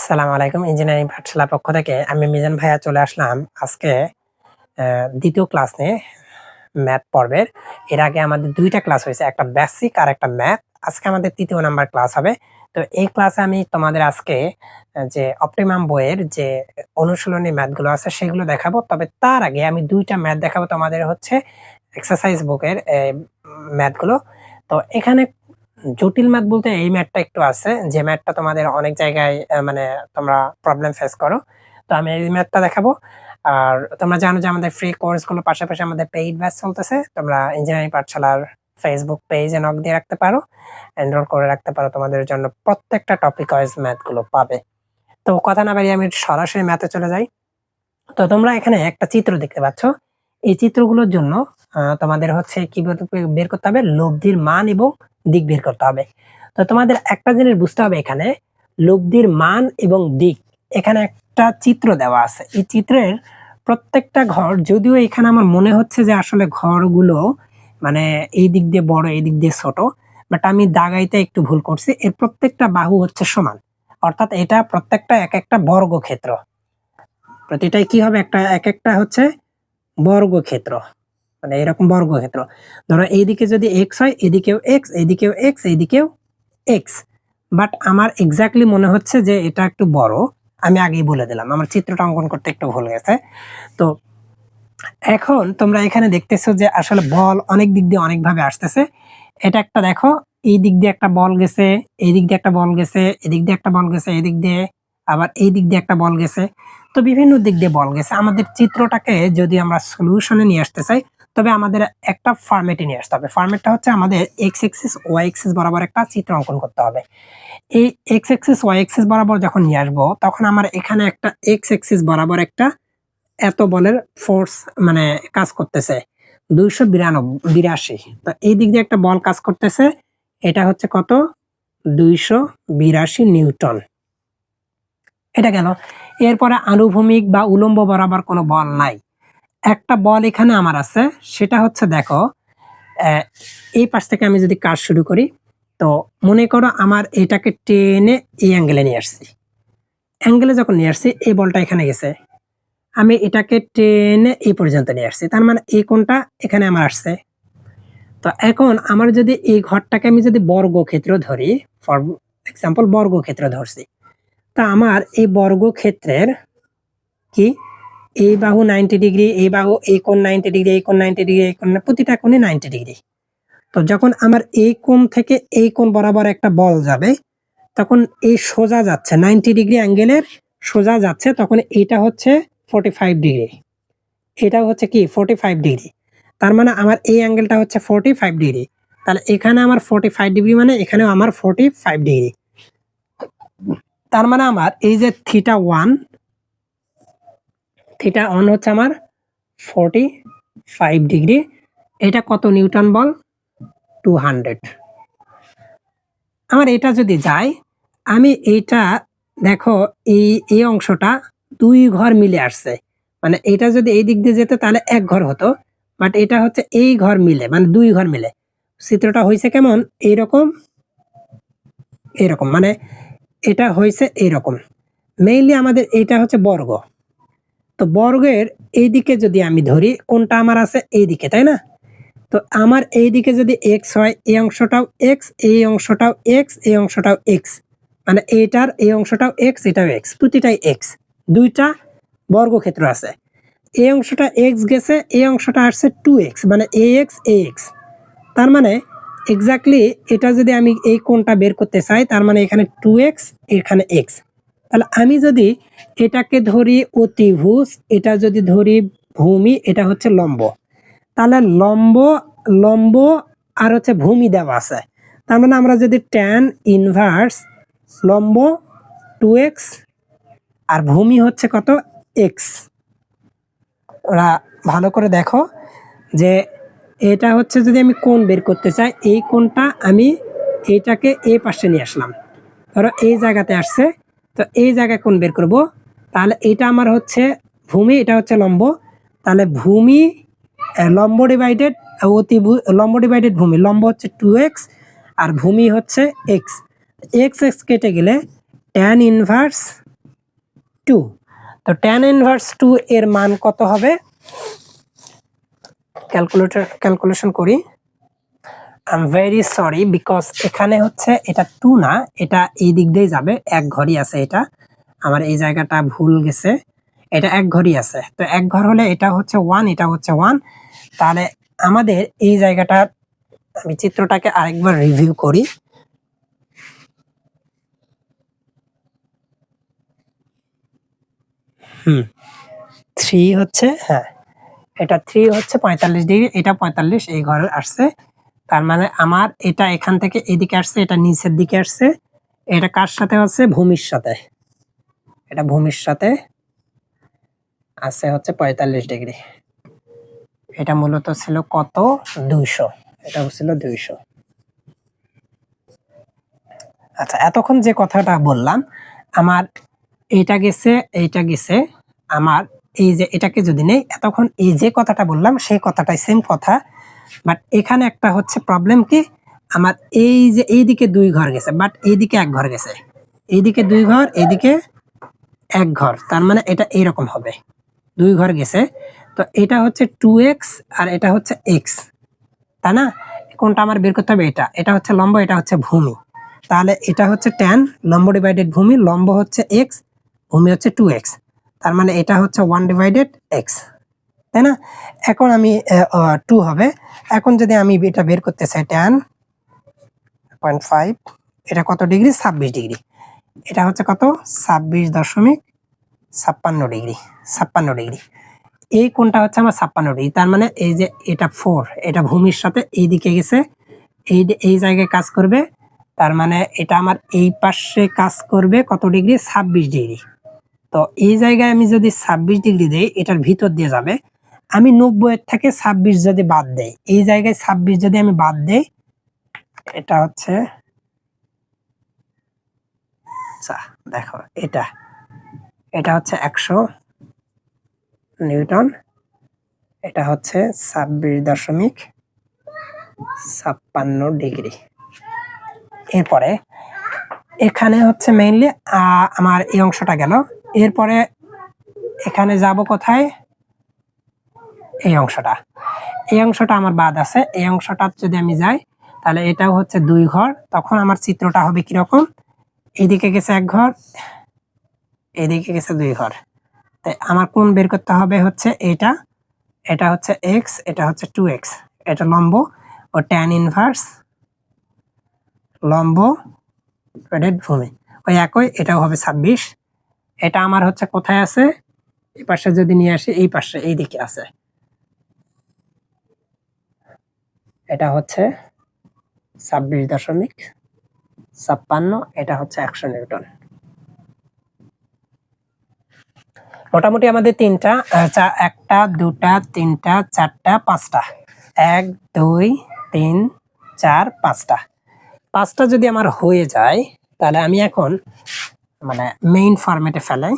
আসসালামু আলাইকুম। ইঞ্জিনিয়ারিং পাঠশালার পক্ষ থেকে আমি মিজান ভাইয়া চলে আসলাম আজকে দ্বিতীয় ক্লাস নিয়ে ম্যাথ পর্বের। এর আগে আমাদের ২ টা ক্লাস হয়েছে, একটা বেসিক আর একটা ম্যাথ। আজকে আমাদের ৩য় নাম্বার ক্লাস হবে। তো এই ক্লাসে আমি তোমাদের আজকে যে অপটিমাম বইয়ের যে অনুশীলনী ম্যাথগুলো আছে সেগুলো দেখাবো। তবে তার আগে আমি ২ টা ম্যাথ দেখাবো তোমাদের হচ্ছে এক্সারসাইজ বুকের ম্যাথগুলো। তো এখানে জটিল ম্যাথ বলতে এই ম্যাথটা একটু আছে, যে ম্যাথটা তোমাদের অনেক জায়গায় মানে তোমরা প্রবলেম ফেস করো। তো আমি এই ম্যাথটা দেখাবো। আর তোমরা জানো যে আমাদের ফ্রি কোর্সগুলোর পাশাপাশি আমাদের পেইড ব্যাচ চলতেছে। তোমরা ইঞ্জিনিয়ারিং পাঠশালার ফেসবুক পেজে নক দিয়ে রাখতে পারো, এনরোল করে রাখতে পারো। তোমাদের জন্য প্রত্যেকটা টপিক ওয়াইজ ম্যাথগুলো পাবে। তো কথা না বাড়িয়ে আমি সরাসরি ম্যাথে চলে যাই। তো তোমরা এখানে একটা চিত্র দেখতে পাচ্ছ। এই চিত্রগুলোর জন্য তোমাদের হচ্ছে কিভাবে বের করতে হবে, লব্ধির মান এবং দিক বের করতে হবে। তো তোমাদের একটা জিনিস বুঝতে হবে, এখানে লব্ধির মান এবং দিক, এখানে একটা চিত্র দেওয়া আছে। এই চিত্রের প্রত্যেকটা ঘর, যদিও এখানে আমার মনে হচ্ছে যে আসলে ঘরগুলো মানে এই দিক দিয়ে বড় এই দিক দিয়ে ছোট, বাট আমি দাগাইতে একটু ভুল করছি। এর প্রত্যেকটা বাহু হচ্ছে সমান, অর্থাৎ এটা প্রত্যেকটা এক একটা বর্গক্ষেত্র। প্রতিটাই কি হবে, এক একটা হচ্ছে বর্গক্ষেত্র, মানে এরকম বর্গক্ষেত্র। ধরো এইদিকে যদি এক্স হয়, এদিকেও এক্স, এইদিকেও এক্স, এইদিকেও এক্স। বাট আমার এক্স্যাক্টলি মনে হচ্ছে যে এটা একটু বড়। আমি আগেই বলে দিলাম, আমার চিত্রটা অঙ্কন করতে একটু ভুল গেছে। তো এখন তোমরা এখানে দেখতেছো যে আসলে বল অনেক দিক দিয়ে অনেকভাবে আসতেছে। এটা একটা দেখো, এই দিক দিয়ে একটা বল গেছে, এই দিক দিয়ে একটা বল গেছে, এদিক দিয়ে একটা বল গেছে, এদিক দিয়ে আবার এই দিক দিয়ে একটা বল গেছে। তো বিভিন্ন দিক দিয়ে বল গেছে। আমাদের চিত্রটাকে যদি আমরা সলিউশনে নিয়ে আসতে চাই, তবে আমাদের একটা ফরম্যাটে নিয়ে আসতে হবে। ফরম্যাটটা হচ্ছে আমাদের এক্স এক্সিস ওয়াই এক্সিস বরাবর একটা চিত্র অঙ্কন করতে হবে। এই এক্স এক্সিস ওয়াই এক্সিস বরাবর যখন নিয়ে আসবো, তখন আমার এখানে একটা এক্স এক্সিস বরাবর একটা এত বলের ফোর্স মানে কাজ করতেছে 282। তো এই দিক দিয়ে একটা বল কাজ করতেছে, এটা হচ্ছে কত, 282 নিউটন। এটা গেল। এরপরে আনুভূমিক বা উলম্ব বরাবর কোনো বল নাই। একটা বল এখানে আমার আছে, সেটা হচ্ছে দেখো এই পাশ থেকে আমি যদি কাজ শুরু করি, তো মনে করো আমার এটাকে টেনে এই অ্যাঙ্গেলে নিয়ে আসছি। অ্যাঙ্গেলে যখন নিয়ে আসছি, এই বলটা এখানে গেছে, আমি এটাকে টেনে এই পর্যন্ত নিয়ে আসছি, তার মানে এই কোণটা এখানে আমার আসছে। তো এখন আমার যদি এই ঘরটাকে আমি যদি বর্গক্ষেত্র ধরি, ফর এক্সাম্পল বর্গক্ষেত্র ধরছি, তা আমার এই বর্গক্ষেত্রের কি, এই বাহু 90 ডিগ্রি, এই বাহু, এই কোণ 90 ডিগ্রি, এই কোণ 90 ডিগ্রি, এই কোণ, প্রতিটা কোণে 90 ডিগ্রি। তো যখন আমার এই কোণ থেকে এই কোণ বরাবর একটা বল যাবে, তখন এই সোজা যাচ্ছে 90 ডিগ্রি অ্যাঙ্গেলের সোজা যাচ্ছে, তখন এটা হচ্ছে 45 ডিগ্রি, এটা হচ্ছে কি 45 ডিগ্রি। তার মানে আমার এই অ্যাঙ্গেলটা হচ্ছে 45 ডিগ্রি। তাহলে এখানে আমার 45 ডিগ্রি, মানে এখানেও আমার 45 ডিগ্রি। তার মানে আমার এই যে থিটা ওয়ান হচ্ছে আমার 45 ডিগ্রি। এটা কত নিউটন বল, 200। আমার এটা যদি যায়, আমি এইটা দেখো এই অংশটা 2 ঘর মিলে আসছে, মানে এটা যদি এই দিক দিয়ে যেত তাহলে 1 ঘর হতো, বাট এটা হচ্ছে এই ঘর মিলে, মানে 2 ঘর মিলে। চিত্রটা হয়েছে কেমন, এইরকম এরকম, মানে এটা হয়েছে এইরকম। মেইনলি আমাদের এটা হচ্ছে বর্গ। তো বর্গের এইদিকে যদি আমি ধরি, কোনটা আমার আছে এইদিকে, তাই না? তো আমার এইদিকে যদি এক্স হয়, এই অংশটাও এক্স, এই অংশটাও এক্স, এই অংশটাও এক্স, মানে এইটার এই অংশটাও এক্স, এটাও এক্স, প্রতিটাই এক্স। দুইটা বর্গক্ষেত্র আছে। এই অংশটা এক্স গেছে, এই অংশটা আসছে 2x, মানে ax ax। তার মানে এক্স্যাক্টলি এটা যদি আমি এই কোণটা বের করতে চাই, তার মানে এখানে 2x, এখানে x। তাহলে আমি যদি এটাকে ধরি অতিভুজ, এটা যদি ধরি ভূমি, এটা হচ্ছে লম্ব, তাহলে লম্ব লম্ব আর হচ্ছে ভূমি দেওয়া আছে। তার মানে আমরা যদি ট্যান ইনভার্স লম্ব 2x আর ভূমি হচ্ছে কত, x। ওরা ভালো করে দেখো যে এটা হচ্ছে, যদি আমি কোণ বের করতে চাই, এই কোণটা আমি এইটাকে এই পাশে নিয়ে আসলাম, ধরো এই জায়গাতে আসছে, তো এই জায়গায় কোণ বের করব, তাহলে এটা আমার হচ্ছে ভূমি, এটা হচ্ছে লম্ব। তাহলে ভূমি লম্ব ডিভাইডেড লম্ব ডিভাইডেড ভূমি, লম্ব হচ্ছে 2x আর ভূমি হচ্ছে x। এক্স এক্স কেটে গেলে ট্যান ইনভার্স 2। তো tan ইনভার্স 2 এর মান কত হবে? ক্যালকুলেশন করি। I am very sorry because এখানে হচ্ছে এটা 2 না, এটা এই দিক দিয়ে যাবে, এক ঘরই আছে, এটা আমার এই জায়গাটা ভুল গেছে, এটা এক ঘরই আছে। তো এক ঘর হলে এটা হচ্ছে 1, এটা হচ্ছে 1, তাহলে আমাদের এই জায়গাটা, আমি চিত্রটাকে আরেকবার রিভিউ করি। হুম 3 হচ্ছে, হ্যাঁ এটা 3 হচ্ছে 45 ডিগ্রি, এটা 45 এই ঘরে আসছে। তার মানে আমার এটা এখান থেকে এদিকে আসছে, এটা নিচের দিকে আসছে, এটা কার সাথে আছে? ভূমির সাথে। এটা ভূমির সাথে আছে হচ্ছে 45 ডিগ্রি। এটা মূলত ছিল কত? 200। এটা ছিল 200। আচ্ছা, এতক্ষণ যে কথাটা বললাম, আমার এইটা গেছে, এইটা গেছে, আমার এই যে এটাকে যদি নেই, এতক্ষণ এই যে কথাটা বললাম সেই কথাটাই সেম কথা, বাট এখানে একটা হচ্ছে প্রবলেম কি, আমার এই যে এইদিকে 2 ঘর গেছে, বাট এইদিকে 1 ঘর গেছে, এইদিকে 2 ঘর, এইদিকে 1 ঘর, তার মানে এটা এইরকম হবে, 2 ঘর গেছে। তো এটা হচ্ছে 2x আর এটা হচ্ছে x, তাই না? কোনটা আমার বের করতে হবে? এটা, এটা হচ্ছে লম্ব, এটা হচ্ছে ভূমি, তাহলে এটা হচ্ছে tan লম্ব ডিভাইডেড ভূমি, লম্ব হচ্ছে x, ভূমি হচ্ছে 2x, তার মানে এটা হচ্ছে 1 ডিভাইডেড x, তাই না? এখন আমি 2 হবে। এখন যদি আমি এটা বের করতে চাই tan 0.5, এটা কত ডিগ্রি? 26 ডিগ্রি। এটা হচ্ছে কত? 26.56 ডিগ্রি, 56 ডিগ্রি। এই কোণটা হচ্ছে আমার 56 ডিগ্রি, তার মানে এই যে এটা 4, এটা ভূমির সাথে এই দিকে গেছে, এই জায়গায় কাজ করবে, তার মানে এটা আমার এই পাশে কাজ করবে কত ডিগ্রি? 26 ডিগ্রি। তো এই জায়গায় আমি যদি 26 ডিগ্রি দেই, এটার ভিতর দিয়ে যাবে, আমি 90 এর থেকে 26 যদি বাদ দেই, এই জায়গায় 26 যদি আমি বাদ দেই, এটা হচ্ছে, আচ্ছা দেখো, এটা হচ্ছে 100 নিউটন, এটা হচ্ছে 26.56 ডিগ্রি। এরপরে এখানে হচ্ছে মেইনলি আমার এই অংশটা গেল, এরপরে এখানে যাব কোথায়? এই অংশটা আমার বাদ আছে, এই অংশটা যদি আমি যাই, তাহলে এটাও হচ্ছে 2 ঘর, তখন আমার চিত্রটা হবে কিরকম? এইদিকে গেছে 1 ঘর, এইদিকে গেছে 2 ঘর, তাই আমার কোণ বের করতে হবে হচ্ছে এটা, এটা হচ্ছে x, এটা হচ্ছে 2x, এটা লম্ব, ও tan ইনভার্স লম্ব ডিভাইডেড ভূমি ওই একই, এটাও হবে 26। এটা আমার হচ্ছে কোথায় আছে? এই পাশে যদি নিয়ে আসি, এই পাশে এই দিকে আছে, এটা হচ্ছে 26.56, এটা হচ্ছে 100 নিউটন। মোটামুটি আমাদের তিনটা, একটা, দুটা, তিনটা, চারটা, পাঁচটা, 1 2 3 4 5টা যদি আমার হয়ে যায়, তাহলে আমি এখন মানে মেইন ফরম্যাটে ফেলাই।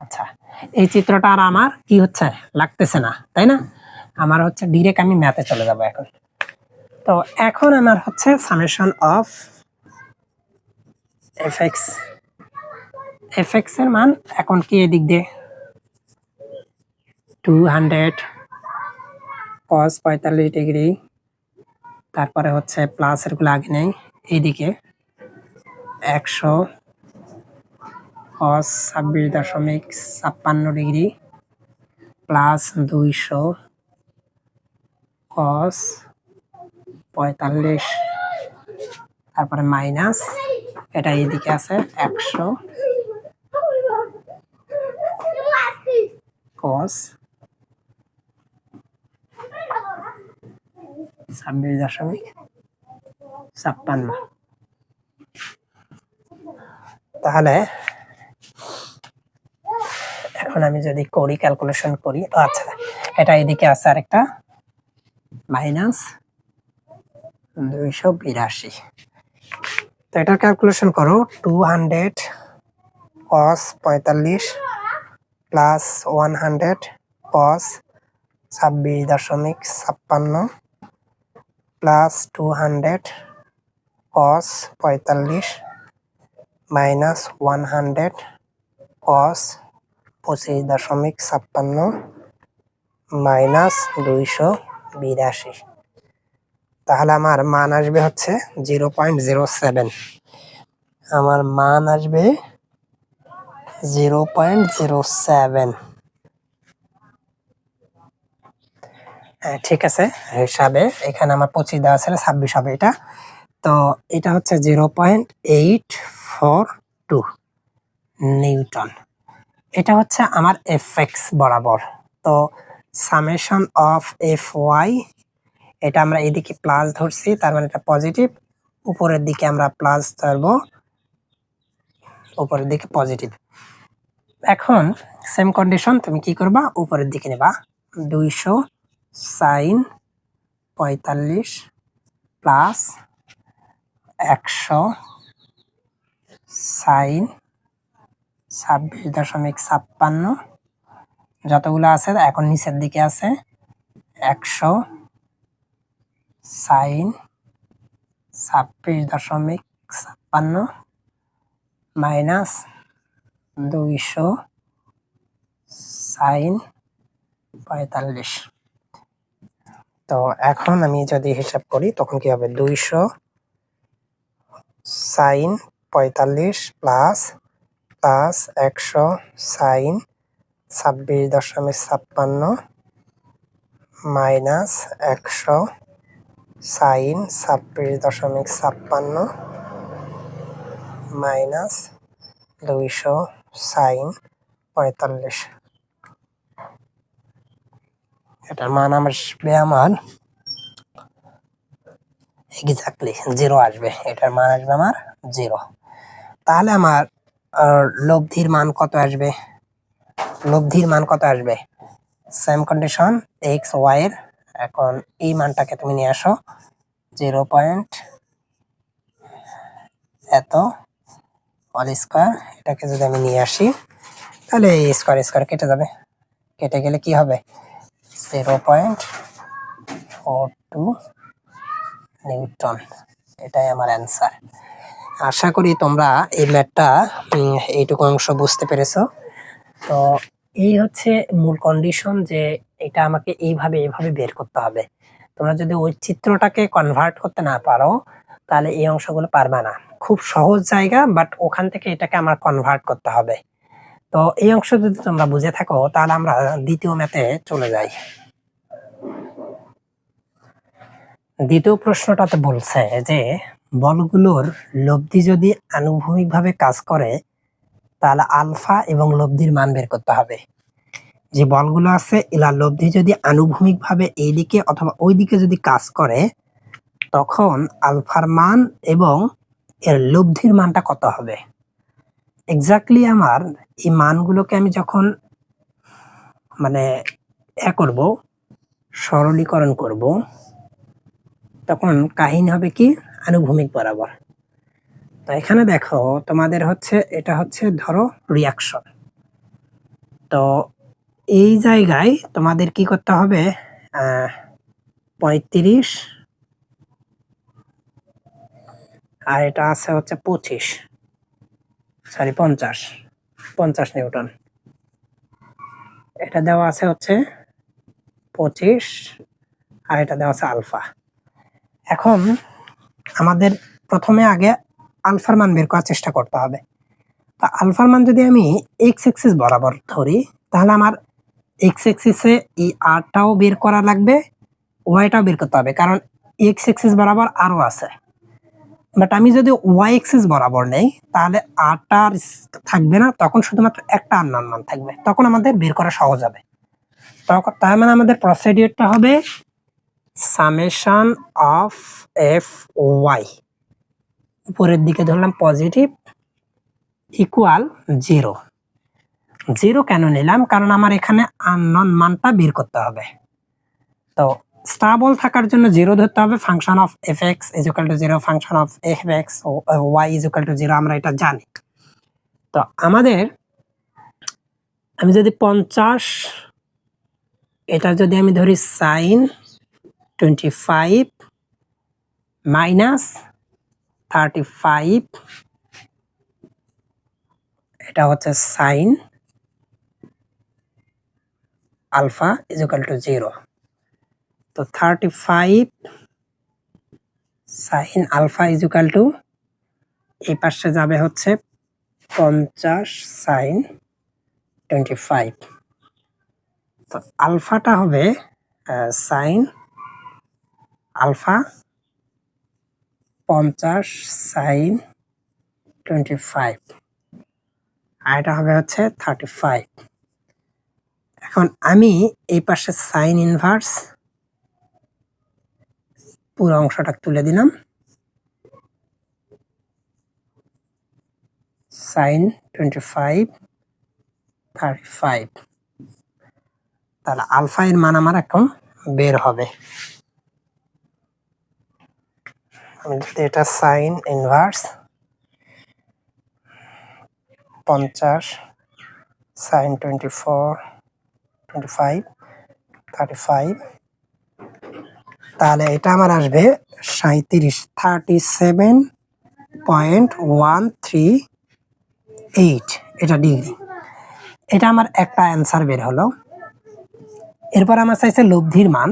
আচ্ছা, এই চিত্রটা আর আমার কি হচ্ছে, লাগতেছে না, তাই না? আমার হচ্ছে ডিরেক্ট আমি ম্যাথে চলে যাব এখন। তো এখন আমার হচ্ছে সামেশন অফ fx এর মান এখন কি এদিক দিয়ে 200 cos 45 ডিগ্রি, তারপরে হচ্ছে প্লাসের গুলো আগে নেই, এইদিকে 100 cos 26.56 ডিগ্রি প্লাস 200 cos 45, তারপরে মাইনাস, এটা এইদিকে আছে 100 cos 26.56। তাহলে এখন আমি যদি করি, ক্যালকুলেশন করি, আচ্ছা এটা এদিকে আছে আরেকটা মাইনাস 282, তো এটা ক্যালকুলেশন করো, 200 cos 45 plus 100 cos 26.56 plus 200 cos 45 minus 100 cos 25.56 minus 282। তাহলে আমার মান আসবে হচ্ছে 0.07। আমার মান আসবে 0.07। হ্যাঁ ঠিক আছে, হিসাবে এখানে আমার 25 দেওয়া ছিল, 26 হবে এটা। তো এটা হচ্ছে 0.842 নিউটন। এটা হচ্ছে আমার এফএক্স বরাবর। তো সামেশন অফ এফ ওয়াই, এটা আমরা এদিকে প্লাস ধরছি, তার মানে এটা পজিটিভ। উপরের দিকে আমরা প্লাস ধরবো, উপরের দিকে পজিটিভ। এখন সেম কন্ডিশন, তুমি কি করবা, উপরের দিকে নেবা 200 সাইন 45 প্লাস 100 সাইন 26.56, যতগুলো আছে এখন নিচের দিকে আছে 100 সাইন 26.56 মাইনাস 200 সাইন 45। তো এখন আমি যদি হিসাব করি তখন কি হবে, 200 sine 45 plus 100 sine 26.56 minus 100 sine 26.56 minus 200 sine 45। এটার মান আসবে আমার এক্স্যাক্টলি 0 আসবে। এটার মান আসবে আমার 0। তাহলে আমার লব্ধির মান কত আসবে? লব্ধির মান কত আসবে? সেম কন্ডিশন এক্স ওয়াই এর। এখন এই মানটাকে তুমি নিয়ে আসো 0. এত অল স্কয়ার, এটাকে যদি আমি নিয়ে আসি তাহলে এই স্কয়ার স্কয়ার কেটে যাবে। কেটে গেলে কি হবে, 0.42 নিউটন। এটাই আমার অ্যান্সার। আশা করি তোমরা এই ম্যাথটা এইটুকু অংশ বুঝতে পেরেছো। তো এই হচ্ছে মূল কন্ডিশন, যে এটা আমাকে এইভাবে বের করতে হবে। তোমরা যদি ওই চিত্রটাকে কনভার্ট করতে না পারো তাহলে এই অংশগুলো পারবে না। খুব সহজ জায়গা, বাট ওখান থেকে এটাকে আমার কনভার্ট করতে হবে। তো এই অংশ যদি তোমরা বুঝে থাকো তাহলে আমরা দ্বিতীয় ম্যাথে চলে যাই। দ্বিতীয় প্রশ্নটাতে বলছে যে বলগুলোর লব্ধি যদি আনুভূমিকভাবে কাজ করে তাহলে আলফা এবং লব্ধির মান বের করতে হবে। যে বলগুলো আছে এলা লব্ধি যদি আনুভূমিকভাবে এইদিকে অথবা ওইদিকে যদি কাজ করে তখন আলফার মান এবং এর লব্ধির মানটা কত হবে। এক্স্যাক্টলি আমার এই মানগুলোকে আমি যখন মানে করব, সরলীকরণ করব, তখন কাহিনী হবে কি আনুভূমিক বরাবর। তো এখানে দেখো তোমাদের হচ্ছে এটা হচ্ছে ধরো রিয়াকশন। তো এই জায়গায় তোমাদের কি করতে হবে, 35 আর এটা আছে হচ্ছে 50 নিউটন। এটা দেওয়া আছে হচ্ছে 25 আর এটা দেওয়া আছে আলফা। এখন আমাদের প্রথমে আগে আলফার মান বের করার চেষ্টা করতে হবে। তা আলফার মান যদি আমি এক্স এক্সিস বরাবর ধরি তাহলে আমার এক্স এক্সিসে এই আরটাও বের করা লাগবে, ওয়াইটাও বের করতে হবে, কারণ এক্স এক্সিস বরাবর আরও আছে। বাট আমি যদি ওয়াই এক্সিস বরাবর নেই তাহলে আরটা থাকবে না, তখন শুধুমাত্র একটা আননোন মান থাকবে, তখন আমাদের বের করা সহজ হবে। তার মানে আমাদের প্রসিডিউরটা হবে সামেশন অফ এফ ওয়াই, উপরের দিকে ধরলাম পজিটিভ, ইকুয়াল 0। 0 কেন নিলাম, কারণ আমার এখানে আননোন মানটা বের করতে হবে। তো স্টেবল থাকার জন্য 0 ধরতে হবে। Function of F X is equal to 0, function of F X Y is equal to 0, আমরা এটা জানি। তো আমাদের আমি যদি 50, এটা যদি আমি ধরি সাইন 25 মাইনাস 35, এটা হচ্ছে sine alpha is equal to 0। তো 35 sine alpha is equal to, এই পাশে যাবে হচ্ছে 50 সাইন 25। তো আলফাটা হবে সাইন আলফা 50 সাইন 25, আর এটা হবে হচ্ছে 35। এখন আমি এই পাশে সাইন ইনভার্স পুরো অংশটা তুলে দিলাম, সাইন 25 35। তাহলে আলফা এর মান আমার এখন বের হবে। আমি যদি এটা সাইন ইনভার্স 50 সাইন 24 25 35, তাহলে এটা আমার আসবে 37.138 এটা ডিগ্রি। এটা আমার একটা অ্যান্সার বের হলো। এরপর আমার চাইছে লব্ধির মান।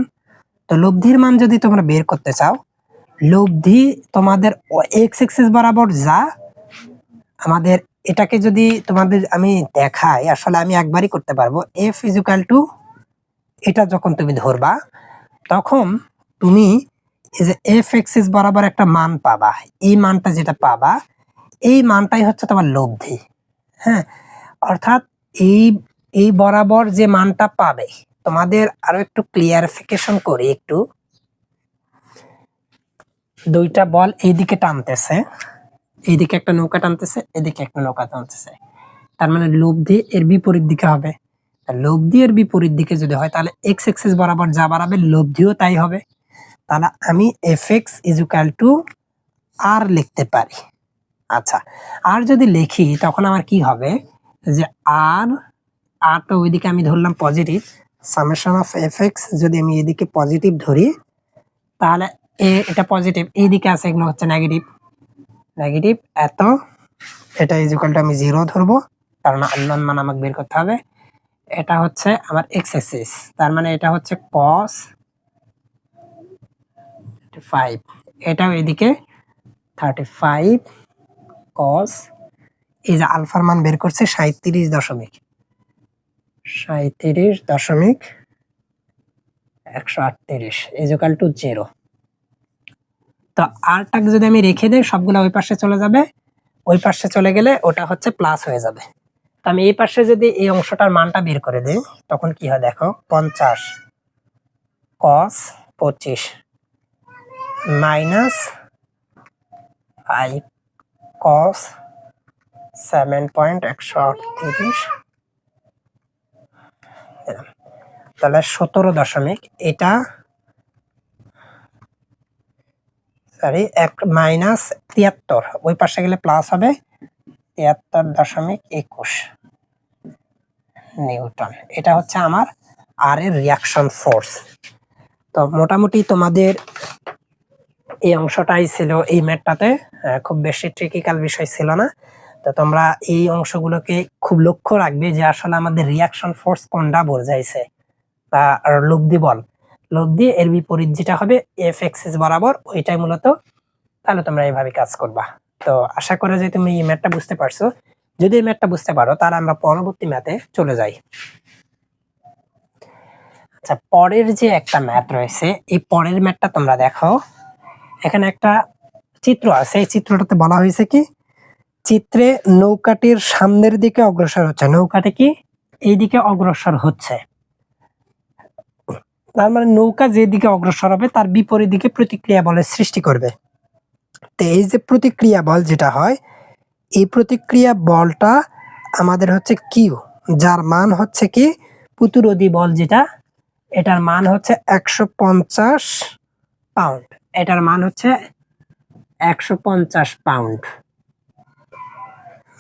তো লব্ধির মান যদি তোমরা বের করতে চাও, লব্ধি তোমাদের এক্স এক্সিস বরাবর যা, আমাদের এটাকে যদি তোমাদের আমি দেখাই, আসলে আমি একবারই করতে পারবো। এফ ইজ ইকুয়াল টু, এটা যখন তুমি ধরবা তখন তুমি এই যে এফ এক্সিস বরাবর একটা মান পাবা, এই মানটা যেটা পাবা এই মানটাই হচ্ছে তোমার লব্ধি। হ্যাঁ, অর্থাৎ এই বরাবর যে মানটা পাবে, তোমাদের আরো একটু ক্লিয়ারিফিকেশন করি একটু। দুইটা বল এইদিকে টানতেছে, এইদিকে একটা নৌকা টানতেছে, এদিকে একটা নৌকা টানতেছে, তার মানে লব্ধি এর বিপরীত দিকে হবে। লব্ধি এর বিপরীত দিকে যদি হয় তাহলে এক্স এক্সিস বরাবর যা বাড়াবে লব্ধিও তাই হবে। তাহলে আমি F X is equal to R লিখতে পারি। আচ্ছা, আর যদি লিখি তখন আমার কি হবে, যে আর তো ওইদিকে আমি ধরলাম positive, summation of F x যদি আমি এদিকে পজিটিভ ধরি তাহলে এটা পজিটিভ, এইদিকে আছে এগুলো হচ্ছে নেগেটিভ, নেগেটিভ এত, এটা ইজ ইকুয়াল টু আমি 0 ধরবো, কারণ আননোন মান আমাকে বের করতে হবে। এটা হচ্ছে আমার এক্স এক্সিস, তার মানে এটা হচ্ছে cos 5, এটাও এদিকে 35 cos, এই যে আলফার মান বের করছে 37.138 ইজ ইকুয়াল টু 0। তো আরটাকে যদি আমি রেখে দেই সবগুলো ওই পাশে চলে যাবে, ওই পাশে চলে গেলে ওটা হচ্ছে প্লাস হয়ে যাবে। তো আমি এই পাশে যদি এই অংশটার মানটা বের করে দিই তখন কি হয় দেখো, 50 cos 25 মাইনাস 5 cos 7.138, তাহলে 17 এটা সরি মাইনাস 73, ওই পাশে গেলে প্লাস হবে 73.21 নিউটন। এটা হচ্ছে আমার আর এর রিয়াকশন ফোর্স। তো মোটামুটি তোমাদের এই অংশটাই ছিল এই ম্যাথটাতে, খুব বেশি ট্রিকিক্যাল বিষয় ছিল না। তো তোমরা এই অংশগুলোকে খুব লক্ষ্য রাখবে যে আসলে আমাদের রিয়াকশন ফোর্স কোনটা বোঝাইছে, বা লব্ধি বল, লব্ধি এর বিপরীত যেটা হবে এফ এক্সিস বরাবর ওইটাই মূলত। তাহলে তোমরা এইভাবে কাজ করবা। তো আশা করি যে তুমি এই ম্যাথটা বুঝতে পারছো। যদি এই ম্যাথটা বুঝতে পারো তাহলে আমরা পরবর্তী ম্যাথে চলে যাই। আচ্ছা, পরের যে একটা ম্যাথ রয়েছে, এই পরের ম্যাথটা তোমরা দেখো, এখানে একটা চিত্র আছে, এই চিত্রটাতে বলা হয়েছে কি, চিত্রে নৌকাটির সামনের দিকে অগ্রসর হচ্ছে, নৌকাটি কি এই দিকে অগ্রসর হচ্ছে, তার মানে নৌকা যেদিকে অগ্রসর হবে তার বিপরীত দিকে প্রতিক্রিয়া বলের সৃষ্টি করবে। তো এই যে প্রতিক্রিয়া বল যেটা হয়, এই প্রতিক্রিয়া বলটা আমাদের হচ্ছে কিউ, যার মান হচ্ছে কি প্রতিরোধী বল যেটা, এটার মান হচ্ছে 150 পাউন্ড, এটার মান হচ্ছে 150 পাউন্ড।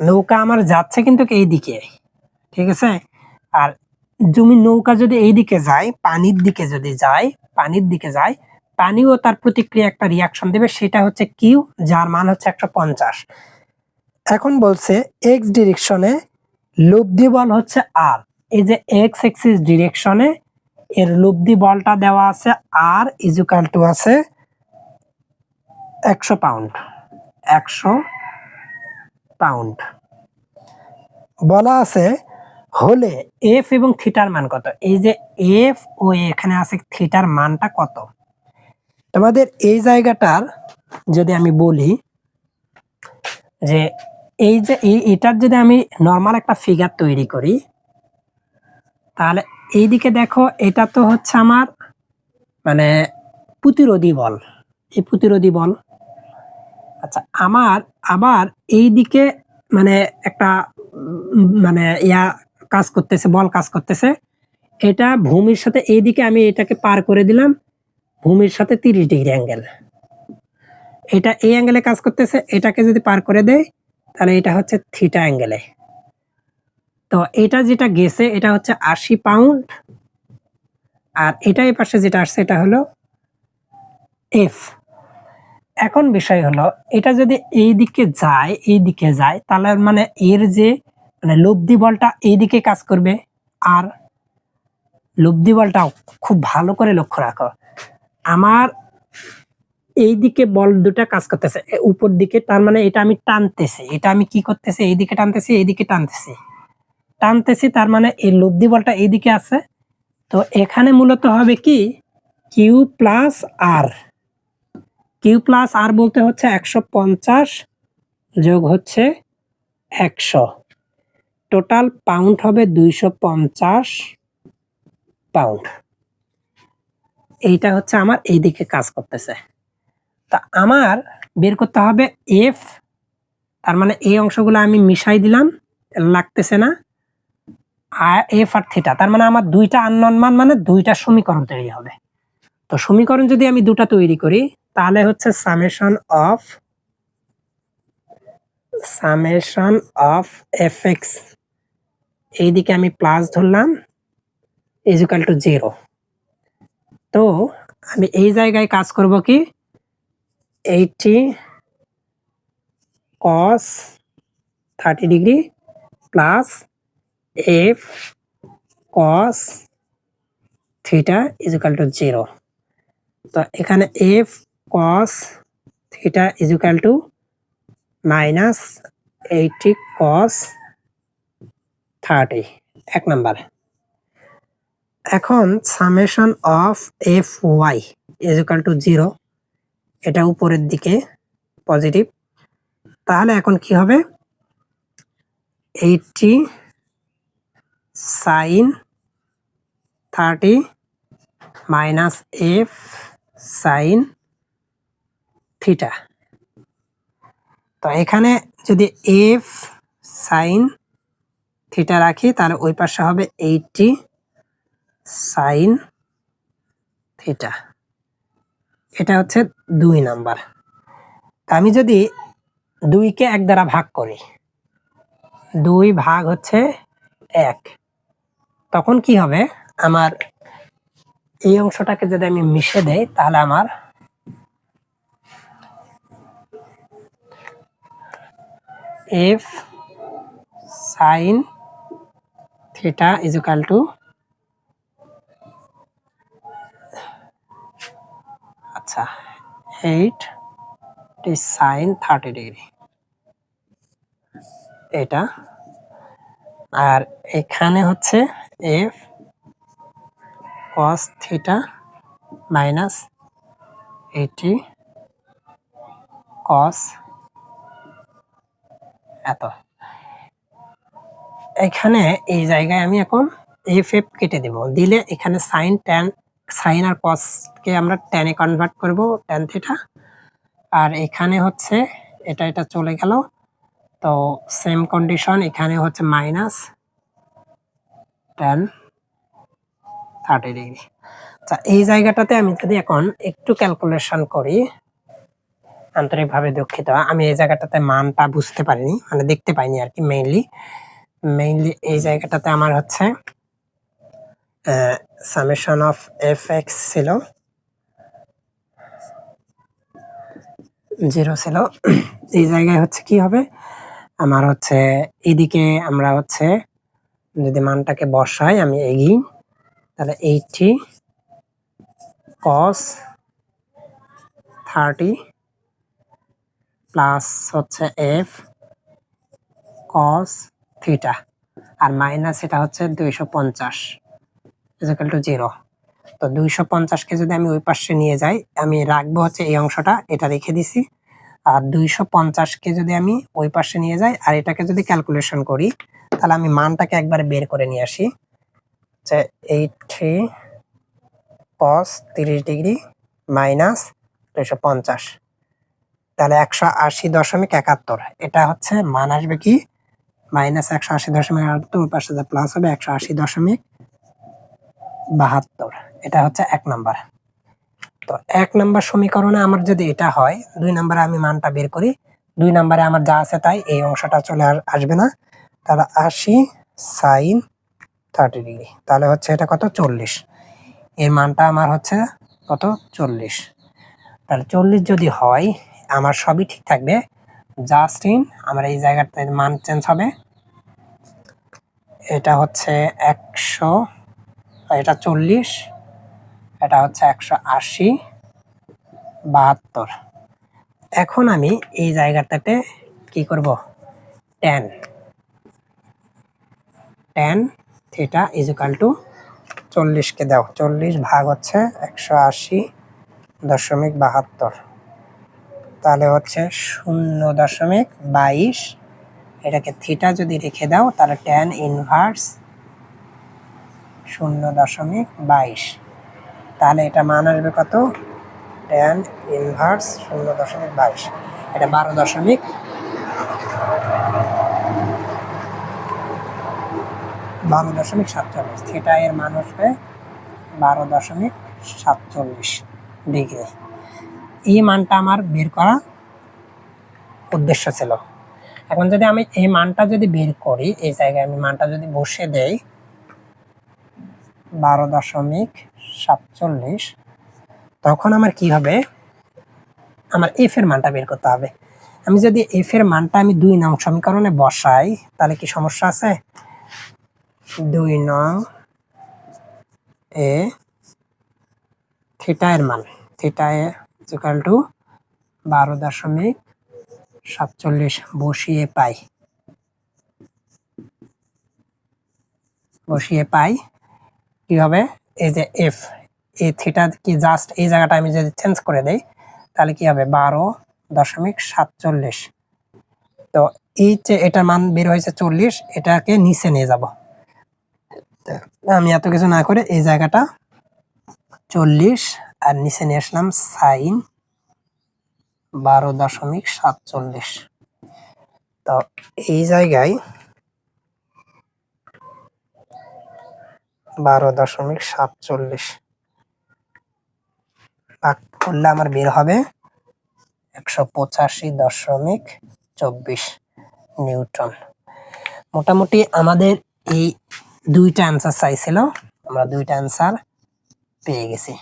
নৌকা আমার যাচ্ছে কিন্তু এই দিকে, ঠিক আছে। আর নৌকা যদি এই দিকে যায়, পানির দিকে যদি যায়, পানির দিকে যায়, পানিও তার প্রতিক্রিয়া একটা রিয়াকশন দেবে, সেটা হচ্ছে কিউ, যার মান হচ্ছে 150। এখন বলছে এক্স ডিরেকশনে লব্ধি বল হচ্ছে আর। এই যে এক্স এক্সিস ডিরেকশনে এর লব্ধি বলটা দেওয়া আছে আর ইজুকাল টু আছে 100 পাউন্ড। 100 পাউন্ড বলা আছে হলে এফ এবং থিটার মান কত। এই যে এফ ও এখানে আছে থিটার মানটা কত। তোমাদের এই জায়গাটার যদি আমি বলি যে এই যে এটার যদি আমি নর্মাল একটা ফিগার তৈরি করি, তাহলে এইদিকে দেখো এটা তো হচ্ছে আমার মানে প্রতিরোধী বল, এই প্রতিরোধী বল। আচ্ছা আমার আবার এইদিকে মানে একটা মানে ইয়া কাজ করতেছে, বল কাজ করতেছে, এটা ভূমির সাথে এইদিকে আমি এটাকে পার করে দিলাম, ভূমির সাথে 30 ডিগ্রি অ্যাঙ্গেল, এটা এই অ্যাঙ্গেলে কাজ করতেছে, এটাকে যদি পার করে দেয় তাহলে এটা হচ্ছে থিটা অ্যাঙ্গেলে। তো এটা যেটা গেছে এটা হচ্ছে 80 পাউন্ড, আর এটা এই পাশে যেটা আসছে এটা হলো এফ। এখন বিষয় হলো এটা যদি এই দিকে যায় তাহলে মানে এর যে মানে লব্ধি বলটা এই দিকে কাজ করবে, আর লব্ধি বলটা খুব ভালো করে লক্ষ্য রাখো, আমার এই দিকে বল দুটা কাজ করতেছে উপর দিকে, তার মানে এটা আমি টানতেছি, এটা আমি কি করতেছি এই দিকে টানতেছি, এই দিকে টানতেছি, তার মানে এই লব্ধি বলটা এই দিকে আছে। তো এখানে মূলত হবে কি কিউ প্লাস আর, কিউ প্লাস আর বলতে হচ্ছে 150 যোগ হচ্ছে 100, টোটাল পাউন্ড হবে 250 পাউন্ড। এইটা হচ্ছে আমার এইদিকে কাজ করতেছে। তা আমার বের করতে হবে এফ, তার মানে এই অংশগুলো আমি মিশাই দিলাম, লাগতেছে না, আর এফ আর থিটা, তার মানে আমার দুইটা আননোন মান, মানে দুইটা সমীকরণ তৈরি হবে। তো সমীকরণ যদি আমি দুটা তৈরি করি তাহলে হচ্ছে সামেশন অফ এফ এক্স, এইদিকে আমি প্লাস ধরলাম ইজুকাল টু 0। তো আমি এই জায়গায় কাজ করব কি 80 cos 30 degree plus F cos theta equal to 0। তো এখানে F cos theta equal to minus 80 cos 30, এক নাম্বার। এখন summation of F Y equal to 0, এটা উপরের দিকে পজিটিভ, তাহলে এখন কি হবে 80 sin 30 minus F sin theta. তো এখানে যদি এফ sin থিটা রাখি তাহলে ওই পাশে হবে 80 sin থিটা। এটা হচ্ছে 2 নাম্বার। তা আমি যদি 2কে 1 দ্বারা ভাগ করি, 2 ভাগ হচ্ছে 1, তখন কি হবে আমার এই অংশটাকে যদি আমি মিশে দেই তাহলে আমার F sine theta equal to আচ্ছা 8 সাইন 30 ডিগ্রি, এটা। আর এখানে হচ্ছে F cos theta minus 80 cos এত। এখানে এই জায়গায় আমি এখন এফ কেটে দেব, দিলে এখানে সাইন ট্যান, সাইন আর কসকে আমরা ট্যানে কনভার্ট করব, ট্যান থিটা। আর এখানে হচ্ছে এটা চলে গেল, তো সেম কন্ডিশন এখানে হচ্ছে মাইনাস ট্যান 30 ডিগ্রি। আচ্ছা এই জায়গাটাতে আমি যদি এখন একটু ক্যালকুলেশন করি, আন্তরিকভাবে দুঃখিত, আমি এই জায়গাটাতে মানটা বুঝতে পারিনি, মানে দেখতে পাইনি আর কি। মেইনলি এই জায়গাটাতে আমার হচ্ছে সামেশন অফ এফ এক্স ছিল 0 ছিল। এই জায়গায় হচ্ছে কি হবে, আমার হচ্ছে এদিকে আমরা হচ্ছে যদি মানটাকে বসাই, আমি এগিয়ে, তাহলে 80 cos 30 প্লাস হচ্ছে f cos থিটা, আর মাইনাস এটা হচ্ছে 250 ইকুয়াল টু 0। তো 250কে যদি আমি ওই পাশে নিয়ে যাই, আমি রাখবো হচ্ছে এই অংশটা, এটা রেখে দিছি। আর 250কে যদি আমি ওই পাশে নিয়ে যাই আর এটাকে যদি ক্যালকুলেশন করি, তাহলে আমি মানটাকে একবার বের করে নিয়ে আসি যে 80 cos 30 ডিগ্রি মাইনাস 250, তাহলে 180.71। এটা হচ্ছে মান আসবে কি মাইনাস 180.78, ওই পাশে যে প্লাস হবে 180.72। এটা হচ্ছে 1 নাম্বার। তো 1 নাম্বার সমীকরণে আমার যদি এটা হয়, 2 নাম্বারে আমি মানটা বের করি, 2 নাম্বারে আমার যা আছে তাই, এই অংশটা চলে আসবে না, তাহলে 80 sin 30 ডিগ্রি, তাহলে হচ্ছে এটা কত 40। এর মানটা আমার হচ্ছে কত 40। তাহলে 40 যদি হয়, আমার সবই ঠিক থাকবে, জাস্ট ইন আমার এই জায়গাতে মান চেঞ্জ হবে। এটা হচ্ছে 100, এটা 40, এটা হচ্ছে 180/72। এখন আমি এই জায়গাটাতে কি করব, tan থিটা ইকুয়াল টু 40কে দাও, 40 ভাগ হচ্ছে 180.72, তাহলে হচ্ছে 0.22। এটাকে থিটা যদি রেখে দাও, তাহলে tan ইনভার্স 0.22, তাহলে এটা মান আসবে কত, tan ইনভার্স 0.22, এটা 12.47। থিটা এর মান আসবে 12.47 ডিগ্রি। এই মানটা আমার বের করা উদ্দেশ্য ছিল। এখন যদি আমি এই মানটা যদি বের করি, এই জায়গায় আমি মানটা যদি বসে দেই 12.47, তখন আমার কি হবে, আমার এফ এর মানটা বের করতে হবে। আমি যদি এফ এর মানটা আমি 2 নং সমীকরণে বসাই, তাহলে কি সমস্যা আছে, 2 নং এ থিটা এর মান, থিটা ইকুয়াল টু 12.47 বসিয়ে পাই কি হবে, এই যে এফ, এই থিটা কি জাস্ট এই জায়গাটা আমি যদি চেঞ্জ করে দেই, তাহলে কি হবে 12.47। তো এই যে এটা মান বের হয়েছে 40, এটাকে নিচে নিয়ে যাব। আমি এত কিছু না করে এই জায়গাটা 40 আর নিচে নিয়ে আসলাম সাইন 12.47। তো এই জায়গায় 12.47 ভাগ করলে আমার বের হবে 185.24 নিউটন। মোটামুটি আমাদের এই 2টা অ্যান্সার চাইছিল, আমরা 2টা অ্যান্সার পেয়ে গেছি।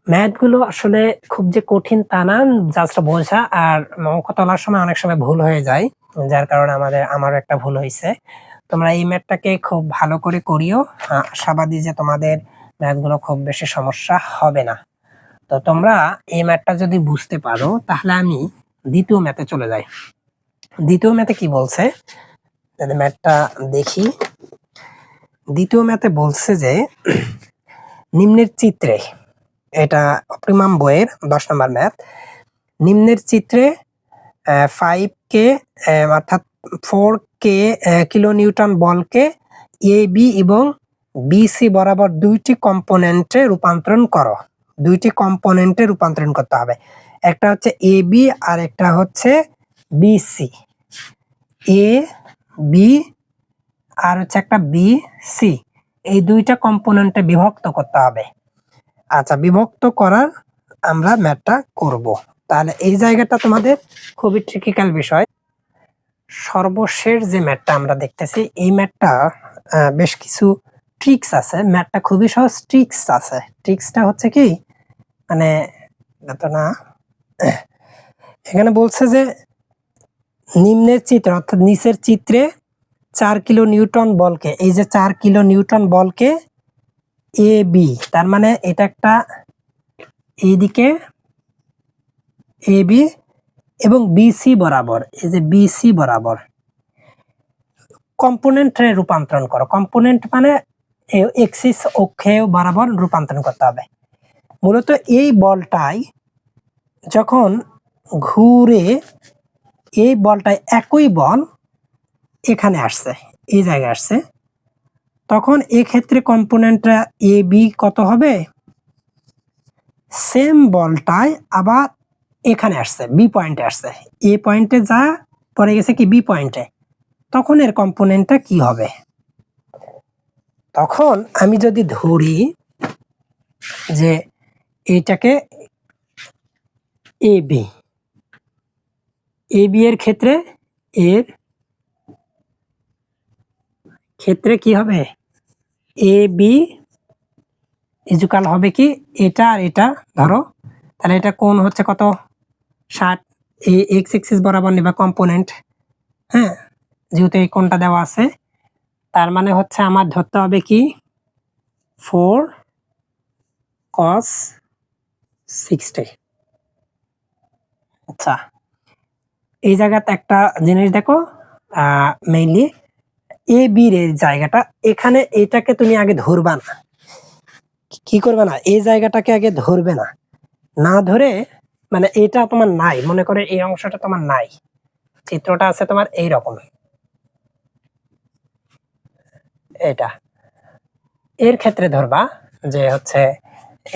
ম্যাথগুলো আসলে খুব যে কঠিন তা না, জাস্ট বোঝা, আর অঙ্ক তোলার সময় অনেক সময় ভুল হয়ে যায়, যার কারণে আমারও একটা ভুল হয়েছে। তোমরা এই ম্যাথটাকে খুব ভালো করে করিও, আশাবাদী যে তোমাদের ম্যাথগুলো খুব বেশি সমস্যা হবে না। তো তোমরা এই ম্যাথটা যদি বুঝতে পারো, তাহলে আমি দ্বিতীয় ম্যাথে চলে যাই। দ্বিতীয় ম্যাথে কি বলছে, যদি ম্যাথটা দেখি, দ্বিতীয় ম্যাথে বলছে যে নিম্নের চিত্রে, এটা অপটিমাম বইয়ের 10 নম্বর ম্যাথ, নিম্নের চিত্রে 5K অর্থাৎ 4K কিলো নিউটন বলকে এ বি এবং বিসি বরাবর 2টি কম্পোনেন্টে রূপান্তরণ করো। 2টি কম্পোনেন্টে রূপান্তরণ করতে হবে, একটা হচ্ছে এ বি আর একটা হচ্ছে বিসি। এ বি আর হচ্ছে একটা বি সি, এই 2টা কম্পোনেন্টে বিভক্ত করতে হবে। আচ্ছা, বিভক্ত করার আমরা ম্যাথটা করব। তাহলে এই জায়গাটা তোমাদের খুবই ট্রিকিক্যাল বিষয়। সর্বশেষ যে ম্যাথটা আমরা দেখতেছি, এই ম্যাথটা বেশ কিছু ট্রিক্স আছে, ম্যাথটা খুবই সহজ, ট্রিক্স আছে। ট্রিক্সটা হচ্ছে কি, মানে এত না, এখানে বলছে যে নিম্নের চিত্র অর্থাৎ নিচের চিত্রে 4 কিলো নিউটন বলকে, এই যে 4 কিলো নিউটন বলকে এ বি, তার মানে এটা একটা এইদিকে এ বি এবং বিসি বরাবর, এই যে বিসি বরাবর কম্পোনেন্টে রূপান্তরণ করো। কম্পোনেন্ট মানে এক্সিস অক্ষে বরাবর রূপান্তরণ করতে হবে। মূলত এই বলটাই যখন ঘুরে, এই বলটাই একই বল এখানে আসছে, এই জায়গায় আসছে, তখন এক্ষেত্রে কম্পোনেন্টটা এ বি কত হবে, সেম বলটাই আবার এখানে আসছে, বি পয়েন্টে আসছে, এ পয়েন্টে যা পড়ে গেছে কি বি পয়েন্টে, তখন এর কম্পোনেন্টটা কি হবে? তখন আমি যদি ধরি যে এইটাকে এ বি, এ বি এর ক্ষেত্রে কি হবে, এ বি ইজুকাল হবে কি এটা আর এটা, ধরো তাহলে এটা কোণ হচ্ছে কত 60, এই এক্স এক্সিস বরাবর নিবা কম্পোনেন্ট, হ্যাঁ, যেহেতু এই কোণটা দেওয়া আছে, তার মানে হচ্ছে আমার ধরতে হবে কি 4 cos 60। আচ্ছা, এই জায়গাতে একটা জিনিস দেখো, মেইনলি এ বির এই জায়গাটা, এখানে এটাকে তুমি আগে ধরবা না, কি করবে না, এই জায়গাটাকে আগে ধরবে না, না ধরে মানে এটা তোমার নাই, মনে করে এই অংশটা তোমার নাই, চিত্রটা আছে তোমার এই রকম, এটা এর ক্ষেত্রে ধরবা যে হচ্ছে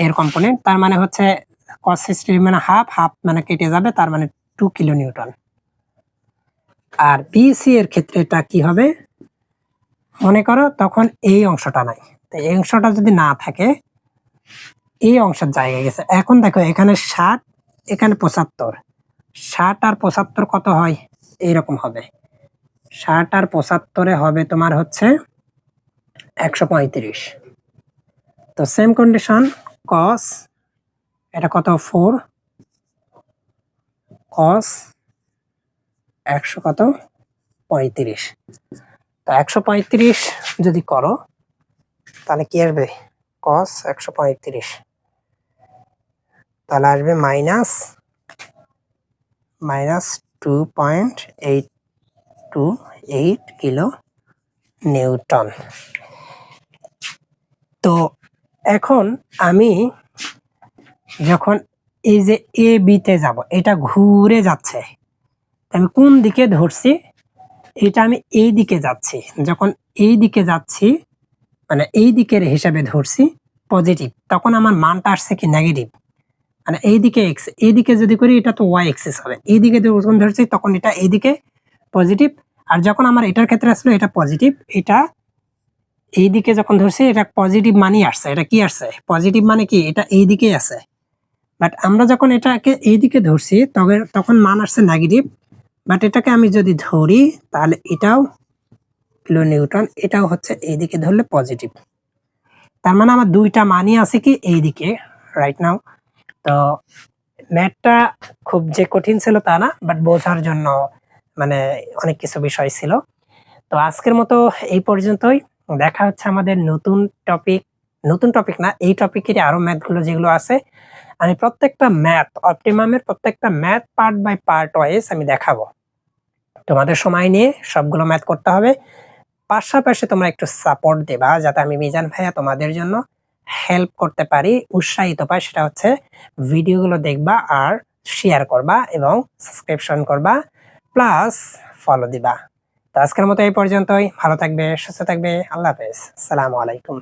এর কম্পোনেন্ট, তার মানে হচ্ছে cos 60 মানে হাফ হাফ মানে কেটে যাবে, তার মানে 2 কিলো নিউটন। আর বিসি এর ক্ষেত্রে এটা কি হবে, মনে করো তখন এই অংশটা নাই, তো এই অংশটা যদি না থাকে, এই অংশের জায়গায় গেছে, এখন দেখো এখানে 60, এখানে 75, 60 আর 75 কত হয়, এইরকম হবে, 60 আর 75 হবে তোমার হচ্ছে 135। তো সেম কন্ডিশন cos, এটা কত 4 cos 100 কত 35, তো 135 যদি করো তাহলে কি আসবে, cos 135, তাহলে আসবে মাইনাস 2.828 কিলো নিউটন। তো এখন আমি যখন এই যে এ বিতে যাব, এটা ঘুরে যাচ্ছে, আমি কোন দিকে ধরছি, এটা আমি এই দিকে যাচ্ছি, যখন এই দিকে যাচ্ছি মানে এই দিকের হিসাবে ধরছি পজিটিভ, তখন আমার মানটা আসছে কি নেগেটিভ, মানে এইদিকে এক্স, এইদিকে যদি করি এটা তো ওয়াই এক্সিস হবে, এইদিকে যখন ধরছি তখন এটা এইদিকে পজিটিভ, আর যখন আমার এটার ক্ষেত্রে আসলো এটা পজিটিভ, এটা এইদিকে যখন ধরছি এটা পজিটিভ মানই আসছে, এটা কি আসছে পজিটিভ, মানে কি এটা এইদিকেই আছে, বাট আমরা যখন এটাকে এইদিকে ধরছি তখন মান আসছে নেগেটিভ, বাট এটাকে আমি যদি ধরি তাহলে এটাও কিলো নিউটন, এটাও হচ্ছে এইদিকে ধরলে পজিটিভ, তার মানে আমার দুইটা মানই আছে কি এইদিকে রাইট নাও। তো ম্যাথটা খুব যে কঠিন ছিল তা না, বাট বোঝার জন্য মানে অনেক কিছু বিষয় ছিল। তো আজকের মতো এই পর্যন্তই, দেখা হচ্ছে আমাদের নতুন টপিক না, এই টপিকেরই আরো ম্যাথগুলো যেগুলো আছে, আমি প্রত্যেকটা ম্যাথ অপটিমামের প্রত্যেকটা math part by part wise আমি দেখাবো, তোমাদের সময় নিয়ে সবগুলো ম্যাথ করতে হবে, পাশাপাশি তোমরা একটু সাপোর্ট দেবা যাতে আমি মিজান ভাইয়া তোমাদের জন্য হেল্প করতে পারি, উৎসাহিত পাই, সেটা হচ্ছে ভিডিওগুলো দেখবা আর শেয়ার করবা এবং সাবস্ক্রিপশন করবা প্লাস ফলো দিবা। তো আজকের মতো এই পর্যন্তই, ভালো থাকবে, সুস্থ থাকবে, আল্লাহ হাফেজ, আসসালামু আলাইকুম।